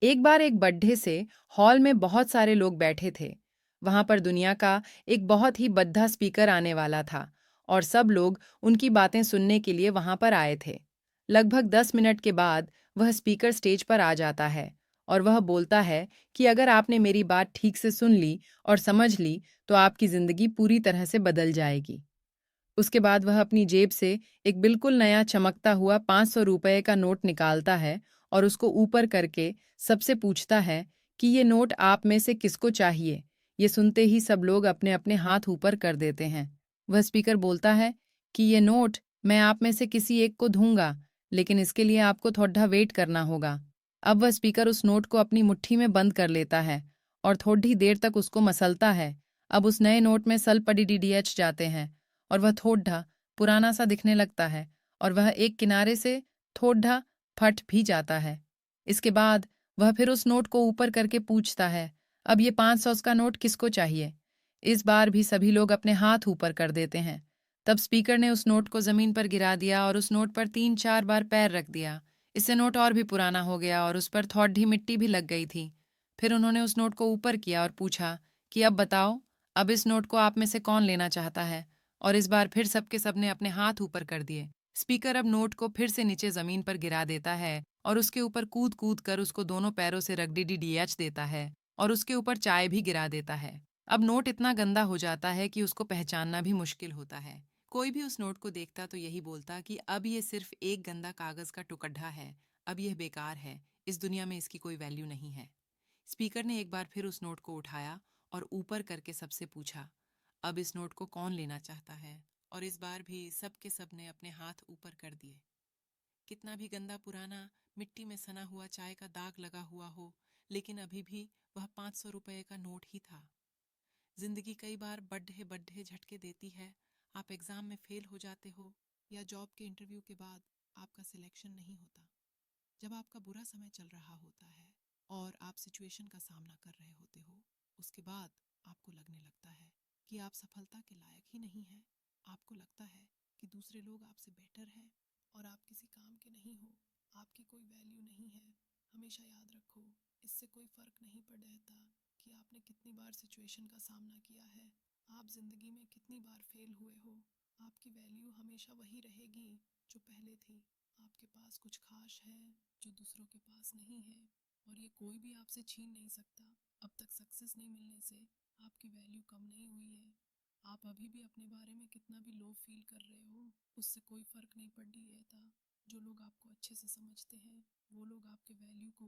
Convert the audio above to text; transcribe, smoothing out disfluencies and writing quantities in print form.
एक बार एक बड्ढे से हॉल में बहुत सारे लोग बैठे थे। वहां पर दुनिया का एक बहुत ही बद्धा स्पीकर आने वाला था और सब लोग उनकी बातें सुनने के लिए वहां पर आए थे। लगभग 10 मिनट के बाद वह स्पीकर स्टेज पर आ जाता है और वह बोलता है कि अगर आपने मेरी बात ठीक से सुन ली और समझ ली तो आपकी जिंदगी पूरी तरह से बदल जाएगी। उसके बाद वह अपनी जेब से एक बिल्कुल नया चमकता हुआ 500 रुपये का नोट निकालता है और उसको ऊपर करके सबसे पूछता है कि ये नोट आप में से किसको चाहिए। ये सुनते ही सब लोग अपने अपने हाथ ऊपर कर देते हैं। वह स्पीकर बोलता है कि ये नोट मैं आप में से किसी एक को दूंगा, लेकिन इसके लिए आपको थोड़ा वेट करना होगा। अब वह स्पीकर उस नोट को अपनी मुट्ठी में बंद कर लेता है और थोड़ी देर तक उसको मसलता है। अब उस नए नोट में सल पड़ी डीडीएच जाते हैं और वह थोड़ा पुराना सा दिखने लगता है और वह एक किनारे से थोड़ा फट भी जाता है। इसके बाद वह फिर उस नोट को ऊपर करके पूछता है, अब ये 500 का नोट किसको चाहिए। इस बार भी सभी लोग अपने हाथ ऊपर कर देते हैं। तब स्पीकर ने उस नोट को जमीन पर गिरा दिया और उस नोट पर 3-4 बार पैर रख दिया। इससे नोट और भी पुराना हो गया और उस पर थोड़ी मिट्टी भी लग गई थी। फिर उन्होंने उस नोट को ऊपर किया और पूछा कि अब बताओ, अब इस नोट को आप में से कौन लेना चाहता है। और इस बार फिर सबके सबने अपने हाथ ऊपर कर दिए। स्पीकर अब नोट को फिर से नीचे जमीन पर गिरा देता है और उसके ऊपर कूद कूद कर उसको दोनों पैरों से रगड़ी डीएच देता है और उसके ऊपर चाय भी गिरा देता है। अब नोट इतना गंदा हो जाता है कि उसको पहचानना भी मुश्किल होता है। कोई भी उस नोट को देखता तो यही बोलता कि अब ये सिर्फ एक गंदा कागज का टुकड़ा है, अब यह बेकार है, इस दुनिया में इसकी कोई वैल्यू नहीं है। स्पीकर ने एक बार फिर उस नोट को उठाया और ऊपर करके सबसे पूछा, अब इस नोट को कौन लेना चाहता है। और इस बार भी सबके सब ने अपने हाथ ऊपर कर दिए। कितना भी गंदा पुराना मिट्टी में सना हुआ चाय का दाग लगा हुआ हो, लेकिन अभी भी वह 500 रुपये का नोट ही था। जिंदगी कई बार बड्ढे बड्ढे झटके देती है। आप एग्जाम में फेल हो जाते हो या जॉब के इंटरव्यू के बाद आपका सिलेक्शन नहीं होता। जब आपका बुरा समय चल रहा होता है और आप सिचुएशन का सामना कर रहे होते हो, उसके बाद आपको लगने लगता है कि आप सफलता के लायक ही नहीं हैं। आपको लगता है कि दूसरे लोग आपसे बेटर हैं और आप किसी काम के नहीं हो, आपकी कोई वैल्यू नहीं है। हमेशा याद रखो, इससे कोई फर्क नहीं पड़ता कि आपने कितनी बार सिचुएशन का सामना किया है, आप जिंदगी में कितनी बार फेल हुए हो। आपकी वैल्यू हमेशा वही रहेगी जो पहले थी। आपके पास कुछ खास है जो दूसरों के पास नहीं है और ये कोई भी आपसे छीन नहीं सकता। अब तक सक्सेस नहीं मिलने से आपकी वैल्यू कम नहीं हुई है। आप अभी भी अपने बारे में कितना भी लो फील कर रहे हो, उससे कोई फर्क नहीं पड़ रही है था। जो लोग आपको अच्छे से समझते हैं वो लोग आपके वैल्यू को